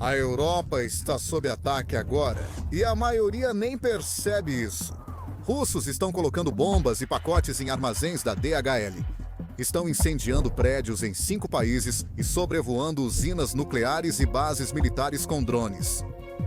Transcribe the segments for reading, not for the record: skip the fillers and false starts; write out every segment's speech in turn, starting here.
A Europa está sob ataque agora e a maioria nem percebe isso. Russos estão colocando bombas e pacotes em armazéns da DHL. Estão incendiando prédios em 5 países e sobrevoando usinas nucleares e bases militares com drones.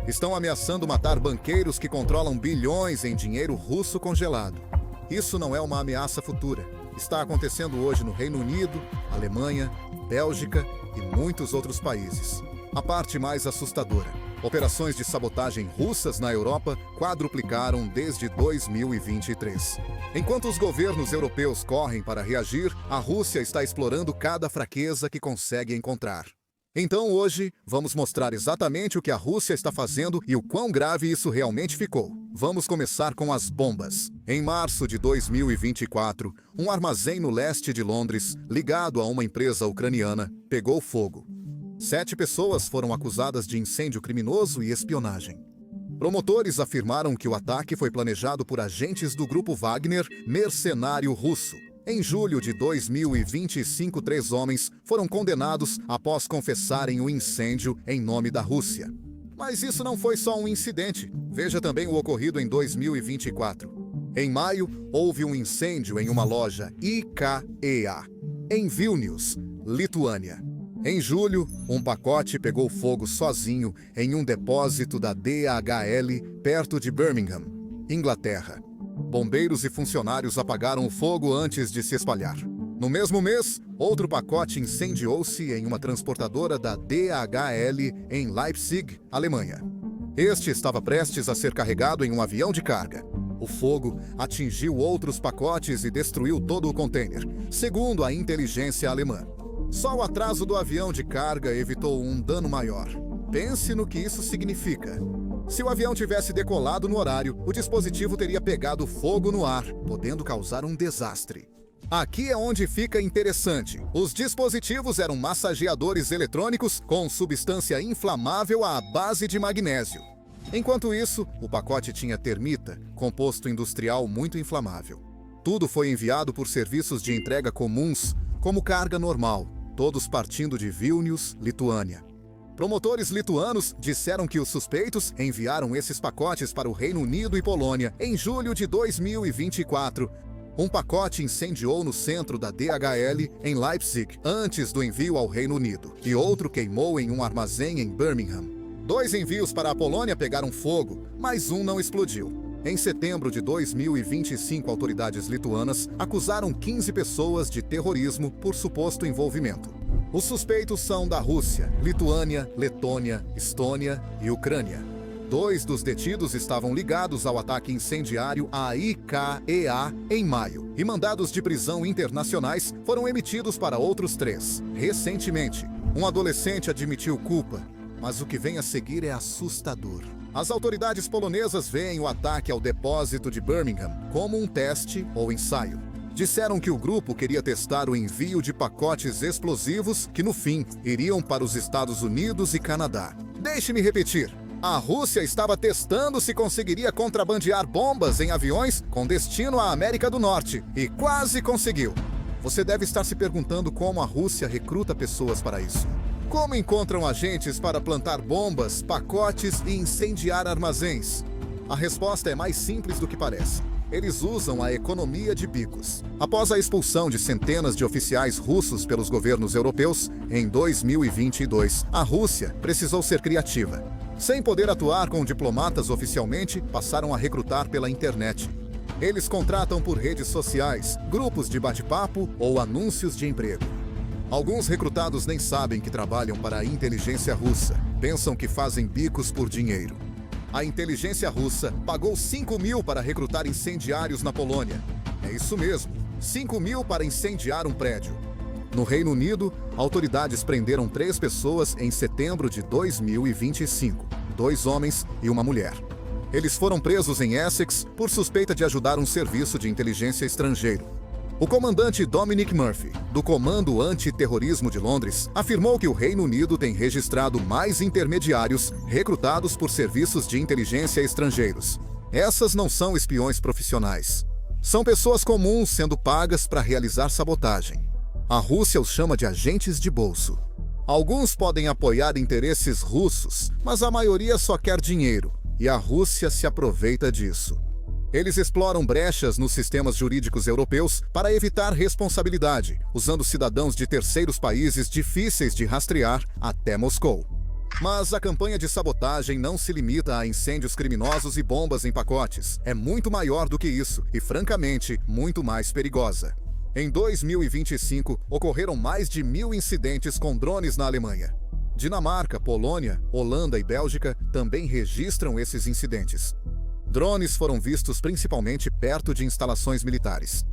Estão ameaçando matar banqueiros que controlam bilhões em dinheiro russo congelado. Isso não é uma ameaça futura. Está acontecendo hoje no Reino Unido, Alemanha, Bélgica e muitos outros países. A parte mais assustadora: operações de sabotagem russas na Europa quadruplicaram desde 2023. Enquanto os governos europeus correm para reagir, a Rússia está explorando cada fraqueza que consegue encontrar. Então hoje, vamos mostrar exatamente o que a Rússia está fazendo e o quão grave isso realmente ficou. Vamos começar com as bombas. Em março de 2024, um armazém no leste de Londres, ligado a uma empresa ucraniana, pegou fogo. 7 pessoas foram acusadas de incêndio criminoso e espionagem. Promotores afirmaram que o ataque foi planejado por agentes do grupo Wagner, mercenário russo. Em julho de 2025, 3 homens foram condenados após confessarem o incêndio em nome da Rússia. Mas isso não foi só um incidente. Veja também o ocorrido em 2024. Em maio, houve um incêndio em uma loja IKEA, em Vilnius, Lituânia. Em julho, um pacote pegou fogo sozinho em um depósito da DHL perto de Birmingham, Inglaterra. Bombeiros e funcionários apagaram o fogo antes de se espalhar. No mesmo mês, outro pacote incendiou-se em uma transportadora da DHL em Leipzig, Alemanha. Este estava prestes a ser carregado em um avião de carga. O fogo atingiu outros pacotes e destruiu todo o container, segundo a inteligência alemã. Só o atraso do avião de carga evitou um dano maior. Pense no que isso significa. Se o avião tivesse decolado no horário, o dispositivo teria pegado fogo no ar, podendo causar um desastre. Aqui é onde fica interessante. Os dispositivos eram massageadores eletrônicos com substância inflamável à base de magnésio. Enquanto isso, o pacote tinha termita, composto industrial muito inflamável. Tudo foi enviado por serviços de entrega comuns, como carga normal, todos partindo de Vilnius, Lituânia. Promotores lituanos disseram que os suspeitos enviaram esses pacotes para o Reino Unido e Polônia em julho de 2024. Um pacote incendiou no centro da DHL em Leipzig antes do envio ao Reino Unido, e outro queimou em um armazém em Birmingham. 2 envios para a Polônia pegaram fogo, mas um não explodiu. Em setembro de 2025, autoridades lituanas acusaram 15 pessoas de terrorismo por suposto envolvimento. Os suspeitos são da Rússia, Lituânia, Letônia, Estônia e Ucrânia. 2 dos detidos estavam ligados ao ataque incendiário à IKEA em maio, e mandados de prisão internacionais foram emitidos para outros 3. Recentemente, um adolescente admitiu culpa, mas o que vem a seguir é assustador. As autoridades polonesas veem o ataque ao depósito de Birmingham como um teste ou ensaio. Disseram que o grupo queria testar o envio de pacotes explosivos que, no fim, iriam para os Estados Unidos e Canadá. Deixe-me repetir. A Rússia estava testando se conseguiria contrabandear bombas em aviões com destino à América do Norte, e quase conseguiu. Você deve estar se perguntando como a Rússia recruta pessoas para isso. Como encontram agentes para plantar bombas, pacotes e incendiar armazéns? A resposta é mais simples do que parece. Eles usam a economia de bicos. Após a expulsão de centenas de oficiais russos pelos governos europeus, em 2022, a Rússia precisou ser criativa. Sem poder atuar com diplomatas oficialmente, passaram a recrutar pela internet. Eles contratam por redes sociais, grupos de bate-papo ou anúncios de emprego. Alguns recrutados nem sabem que trabalham para a inteligência russa. Pensam que fazem bicos por dinheiro. A inteligência russa pagou 5 mil para recrutar incendiários na Polônia. É isso mesmo, 5 mil para incendiar um prédio. No Reino Unido, autoridades prenderam 3 pessoas em setembro de 2025, 2 homens e uma mulher. Eles foram presos em Essex por suspeita de ajudar um serviço de inteligência estrangeiro. O comandante Dominic Murphy, do Comando Antiterrorismo de Londres, afirmou que o Reino Unido tem registrado mais intermediários recrutados por serviços de inteligência estrangeiros. Essas não são espiões profissionais. São pessoas comuns sendo pagas para realizar sabotagem. A Rússia os chama de agentes de bolso. Alguns podem apoiar interesses russos, mas a maioria só quer dinheiro, e a Rússia se aproveita disso. Eles exploram brechas nos sistemas jurídicos europeus para evitar responsabilidade, usando cidadãos de terceiros países difíceis de rastrear até Moscou. Mas a campanha de sabotagem não se limita a incêndios criminosos e bombas em pacotes. É muito maior do que isso e, francamente, muito mais perigosa. Em 2025, ocorreram mais de 1.000 incidentes com drones na Alemanha. Dinamarca, Polônia, Holanda e Bélgica também registram esses incidentes. Drones foram vistos principalmente perto de instalações militares.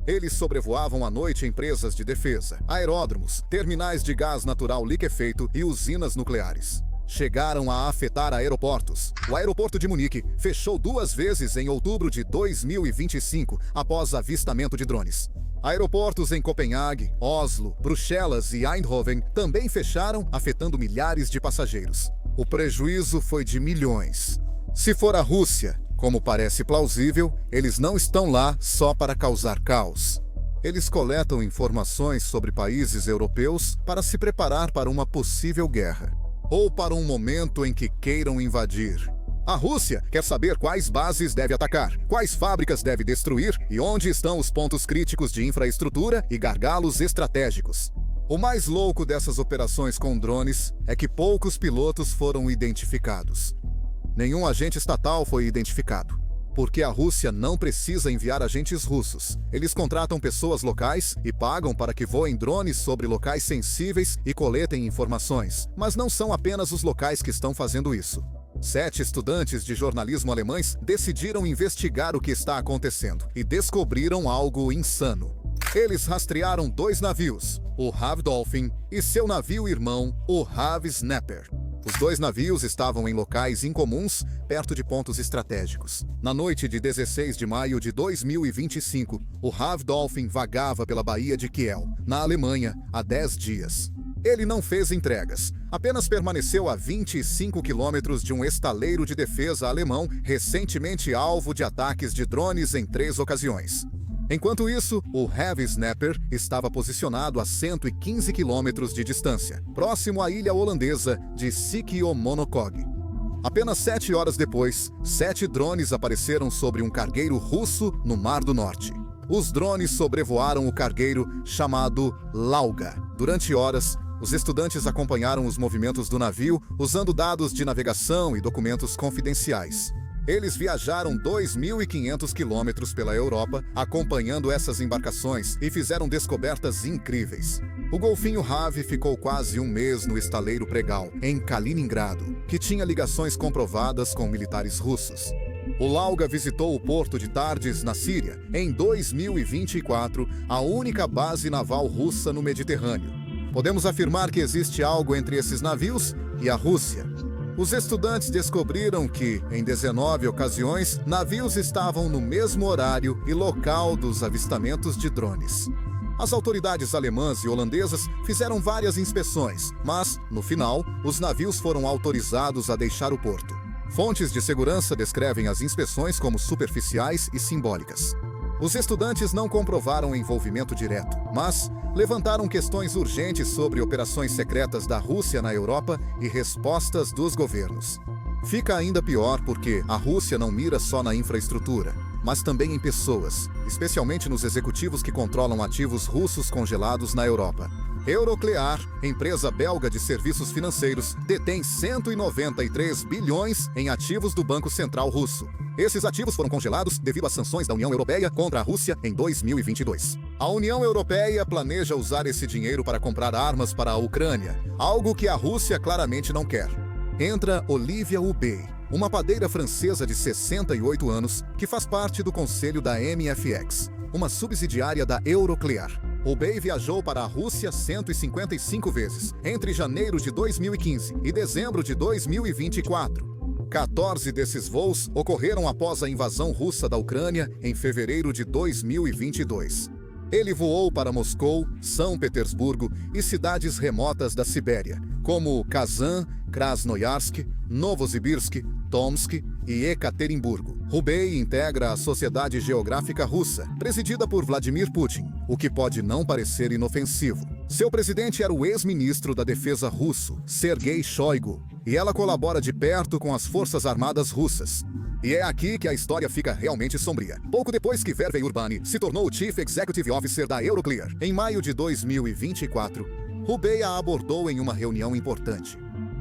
Eles sobrevoavam à noite empresas de defesa, aeródromos, terminais de gás natural liquefeito e usinas nucleares. Chegaram a afetar aeroportos. O aeroporto de Munique fechou 2 vezes em outubro de 2025 após avistamento de drones. Aeroportos em Copenhague, Oslo, Bruxelas e Eindhoven também fecharam, afetando milhares de passageiros. O prejuízo foi de milhões. Se for a Rússia, como parece plausível, eles não estão lá só para causar caos. Eles coletam informações sobre países europeus para se preparar para uma possível guerra, ou para um momento em que queiram invadir. A Rússia quer saber quais bases deve atacar, quais fábricas deve destruir e onde estão os pontos críticos de infraestrutura e gargalos estratégicos. O mais louco dessas operações com drones é que poucos pilotos foram identificados. Nenhum agente estatal foi identificado, porque a Rússia não precisa enviar agentes russos. Eles contratam pessoas locais e pagam para que voem drones sobre locais sensíveis e coletem informações. Mas não são apenas os locais que estão fazendo isso. 7 estudantes de jornalismo alemães decidiram investigar o que está acontecendo e descobriram algo insano. Eles rastrearam 2 navios, o Have Dolphin e seu navio irmão, o Have Snapper. Os 2 navios estavam em locais incomuns, perto de pontos estratégicos. Na noite de 16 de maio de 2025, o Have Dolphin vagava pela Baía de Kiel, na Alemanha, há 10 dias. Ele não fez entregas, apenas permaneceu a 25 quilômetros de um estaleiro de defesa alemão recentemente alvo de ataques de drones em 3 ocasiões. Enquanto isso, o Have Snapper estava posicionado a 115 quilômetros de distância, próximo à ilha holandesa de Siquiomonokog. Apenas 7 horas depois, 7 drones apareceram sobre um cargueiro russo no Mar do Norte. Os drones sobrevoaram o cargueiro chamado Lauga. Durante horas, os estudantes acompanharam os movimentos do navio usando dados de navegação e documentos confidenciais. Eles viajaram 2.500 quilômetros pela Europa, acompanhando essas embarcações e fizeram descobertas incríveis. O golfinho Have ficou quase 1 mês no estaleiro Pregal, em Kaliningrado, que tinha ligações comprovadas com militares russos. O Lauga visitou o porto de Tardes, na Síria, em 2024, a única base naval russa no Mediterrâneo. Podemos afirmar que existe algo entre esses navios e a Rússia. Os estudantes descobriram que, em 19 ocasiões, navios estavam no mesmo horário e local dos avistamentos de drones. As autoridades alemãs e holandesas fizeram várias inspeções, mas, no final, os navios foram autorizados a deixar o porto. Fontes de segurança descrevem as inspeções como superficiais e simbólicas. Os estudantes não comprovaram envolvimento direto, mas levantaram questões urgentes sobre operações secretas da Rússia na Europa e respostas dos governos. Fica ainda pior porque a Rússia não mira só na infraestrutura, mas também em pessoas, especialmente nos executivos que controlam ativos russos congelados na Europa. Euroclear, empresa belga de serviços financeiros, detém 193 bilhões em ativos do Banco Central Russo. Esses ativos foram congelados devido às sanções da União Europeia contra a Rússia em 2022. A União Europeia planeja usar esse dinheiro para comprar armas para a Ucrânia, algo que a Rússia claramente não quer. Entra Olivia Ubey, uma padeira francesa de 68 anos que faz parte do conselho da MFX, uma subsidiária da Euroclear. Ubey viajou para a Rússia 155 vezes, entre janeiro de 2015 e dezembro de 2024. 14 desses voos ocorreram após a invasão russa da Ucrânia em fevereiro de 2022. Ele voou para Moscou, São Petersburgo e cidades remotas da Sibéria, como Kazan, Krasnoyarsk, Novosibirsk, Tomsk e Ekaterimburgo. Ubey integra a Sociedade Geográfica Russa, presidida por Vladimir Putin, o que pode não parecer inofensivo. Seu presidente era o ex-ministro da Defesa russo, Sergei Shoigu, e ela colabora de perto com as Forças Armadas russas. E é aqui que a história fica realmente sombria. Pouco depois que Vervey Urbani se tornou o Chief Executive Officer da Euroclear, em maio de 2024, Hubei a abordou em uma reunião importante.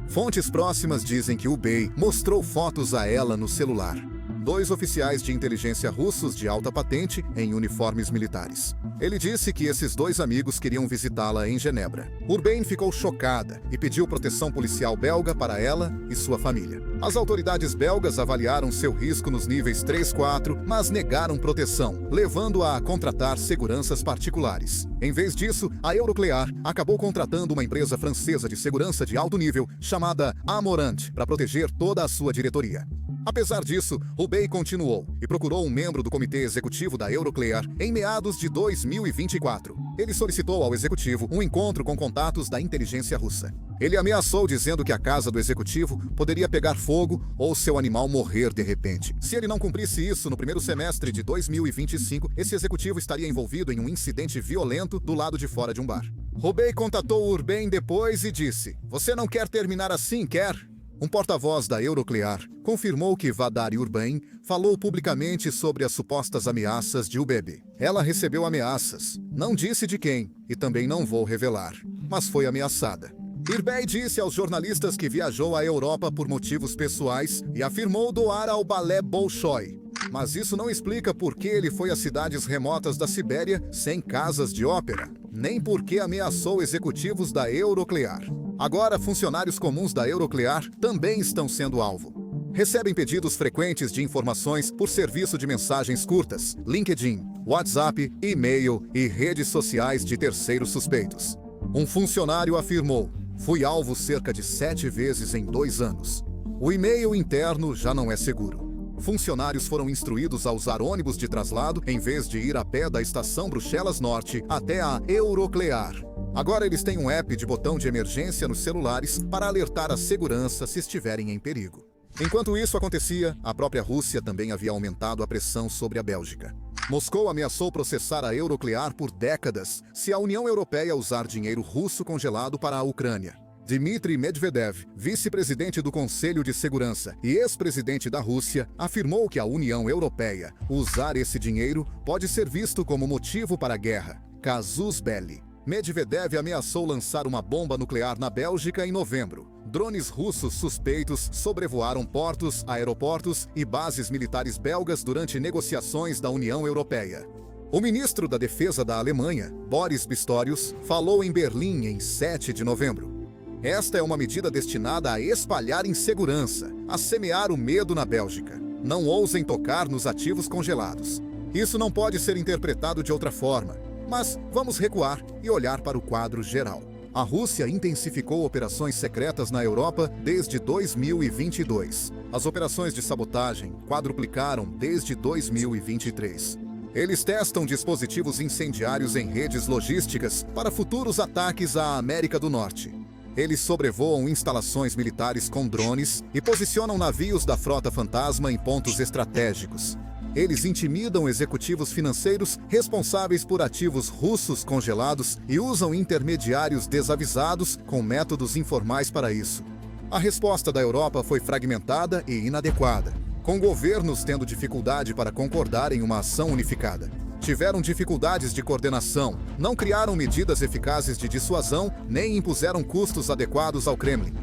Fontes próximas dizem que Hubei mostrou fotos a ela no celular. 2 oficiais de inteligência russos de alta patente em uniformes militares. Ele disse que esses 2 amigos queriam visitá-la em Genebra. Hubei ficou chocada e pediu proteção policial belga para ela e sua família. As autoridades belgas avaliaram seu risco nos níveis 3 e 4, mas negaram proteção, levando-a a contratar seguranças particulares. Em vez disso, a Euroclear acabou contratando uma empresa francesa de segurança de alto nível chamada Amorant para proteger toda a sua diretoria. Apesar disso, Hubei continuou e procurou um membro do comitê executivo da Euroclear em meados de 2024. Ele solicitou ao executivo um encontro com contatos da inteligência russa. Ele ameaçou dizendo que a casa do executivo poderia pegar fogo ou seu animal morrer de repente. Se ele não cumprisse isso no primeiro semestre de 2025, esse executivo estaria envolvido em um incidente violento do lado de fora de um bar. Hubei contatou Urbem depois e disse: "Você não quer terminar assim, quer?" Um porta-voz da Euroclear confirmou que Vadari Urbem falou publicamente sobre as supostas ameaças de Hubei. Ela recebeu ameaças, não disse de quem, e também não vou revelar, mas foi ameaçada. Urbem disse aos jornalistas que viajou à Europa por motivos pessoais e afirmou doar ao balé Bolshoi. Mas isso não explica por que ele foi a cidades remotas da Sibéria sem casas de ópera, nem por que ameaçou executivos da Euroclear. Agora, funcionários comuns da Euroclear também estão sendo alvo. Recebem pedidos frequentes de informações por serviço de mensagens curtas, LinkedIn, WhatsApp, e-mail e redes sociais de terceiros suspeitos. Um funcionário afirmou: "Fui alvo cerca de 7 vezes em 2 anos. O e-mail interno já não é seguro." Funcionários foram instruídos a usar ônibus de traslado em vez de ir a pé da estação Bruxelas Norte até a Euroclear. Agora eles têm um app de botão de emergência nos celulares para alertar a segurança se estiverem em perigo. Enquanto isso acontecia, a própria Rússia também havia aumentado a pressão sobre a Bélgica. Moscou ameaçou processar a Euroclear por décadas se a União Europeia usar dinheiro russo congelado para a Ucrânia. Dmitry Medvedev, vice-presidente do Conselho de Segurança e ex-presidente da Rússia, afirmou que a União Europeia usar esse dinheiro pode ser visto como motivo para a guerra, casus belli. Medvedev ameaçou lançar uma bomba nuclear na Bélgica em novembro. Drones russos suspeitos sobrevoaram portos, aeroportos e bases militares belgas durante negociações da União Europeia. O ministro da Defesa da Alemanha, Boris Pistorius, falou em Berlim em 7 de novembro. Esta é uma medida destinada a espalhar insegurança, a semear o medo na Bélgica. Não ousem tocar nos ativos congelados. Isso não pode ser interpretado de outra forma. Mas vamos recuar e olhar para o quadro geral. A Rússia intensificou operações secretas na Europa desde 2022. As operações de sabotagem quadruplicaram desde 2023. Eles testam dispositivos incendiários em redes logísticas para futuros ataques à América do Norte. Eles sobrevoam instalações militares com drones e posicionam navios da Frota Fantasma em pontos estratégicos. Eles intimidam executivos financeiros responsáveis por ativos russos congelados e usam intermediários desavisados com métodos informais para isso. A resposta da Europa foi fragmentada e inadequada, com governos tendo dificuldade para concordar em uma ação unificada. Tiveram dificuldades de coordenação, não criaram medidas eficazes de dissuasão, nem impuseram custos adequados ao Kremlin.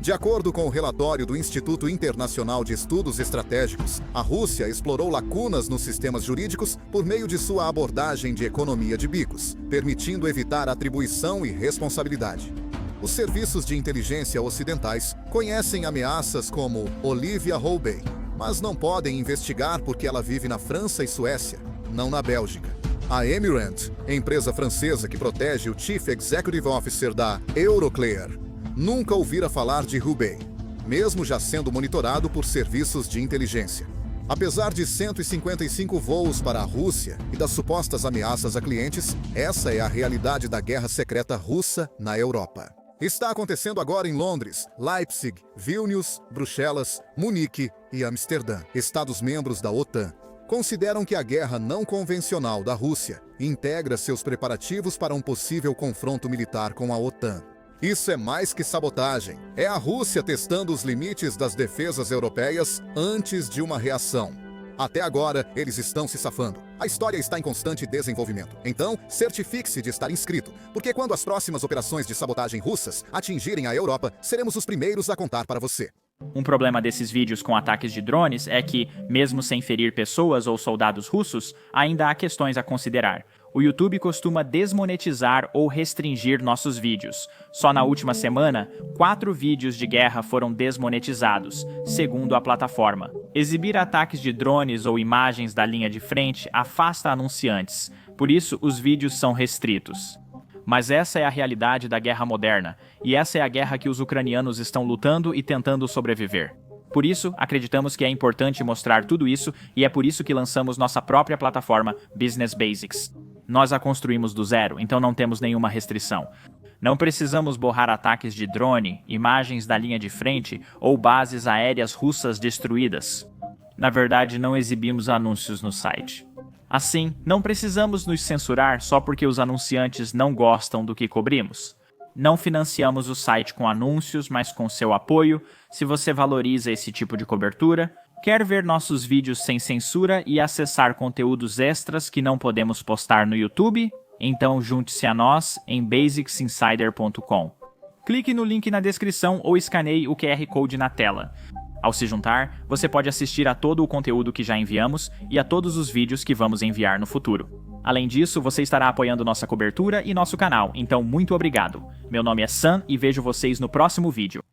De acordo com o relatório do Instituto Internacional de Estudos Estratégicos, a Rússia explorou lacunas nos sistemas jurídicos por meio de sua abordagem de economia de bicos, permitindo evitar atribuição e responsabilidade. Os serviços de inteligência ocidentais conhecem ameaças como Olivia Hubei, mas não podem investigar porque ela vive na França e Suécia, não na Bélgica. A Emirant, empresa francesa que protege o Chief Executive Officer da Euroclear, nunca ouvira falar de Hubei, mesmo já sendo monitorado por serviços de inteligência. Apesar de 155 voos para a Rússia e das supostas ameaças a clientes, essa é a realidade da guerra secreta russa na Europa. Está acontecendo agora em Londres, Leipzig, Vilnius, Bruxelas, Munique e Amsterdã, Estados-membros da OTAN, consideram que a guerra não convencional da Rússia integra seus preparativos para um possível confronto militar com a OTAN. Isso é mais que sabotagem. É a Rússia testando os limites das defesas europeias antes de uma reação. Até agora, eles estão se safando. A história está em constante desenvolvimento. Então, certifique-se de estar inscrito, porque quando as próximas operações de sabotagem russas atingirem a Europa, seremos os primeiros a contar para você. Um problema desses vídeos com ataques de drones é que, mesmo sem ferir pessoas ou soldados russos, ainda há questões a considerar. O YouTube costuma desmonetizar ou restringir nossos vídeos. Só na última semana, 4 vídeos de guerra foram desmonetizados, segundo a plataforma. Exibir ataques de drones ou imagens da linha de frente afasta anunciantes, por isso os vídeos são restritos. Mas essa é a realidade da guerra moderna, e essa é a guerra que os ucranianos estão lutando e tentando sobreviver. Por isso, acreditamos que é importante mostrar tudo isso e é por isso que lançamos nossa própria plataforma Business Basics. Nós a construímos do zero, então não temos nenhuma restrição. Não precisamos borrar ataques de drone, imagens da linha de frente ou bases aéreas russas destruídas. Na verdade, não exibimos anúncios no site. Assim, não precisamos nos censurar só porque os anunciantes não gostam do que cobrimos. Não financiamos o site com anúncios, mas com seu apoio. Se você valoriza esse tipo de cobertura, quer ver nossos vídeos sem censura e acessar conteúdos extras que não podemos postar no YouTube? Então junte-se a nós em basicsinsider.com. Clique no link na descrição ou escaneie o QR Code na tela. Ao se juntar, você pode assistir a todo o conteúdo que já enviamos e a todos os vídeos que vamos enviar no futuro. Além disso, você estará apoiando nossa cobertura e nosso canal, então muito obrigado. Meu nome é Sam e vejo vocês no próximo vídeo.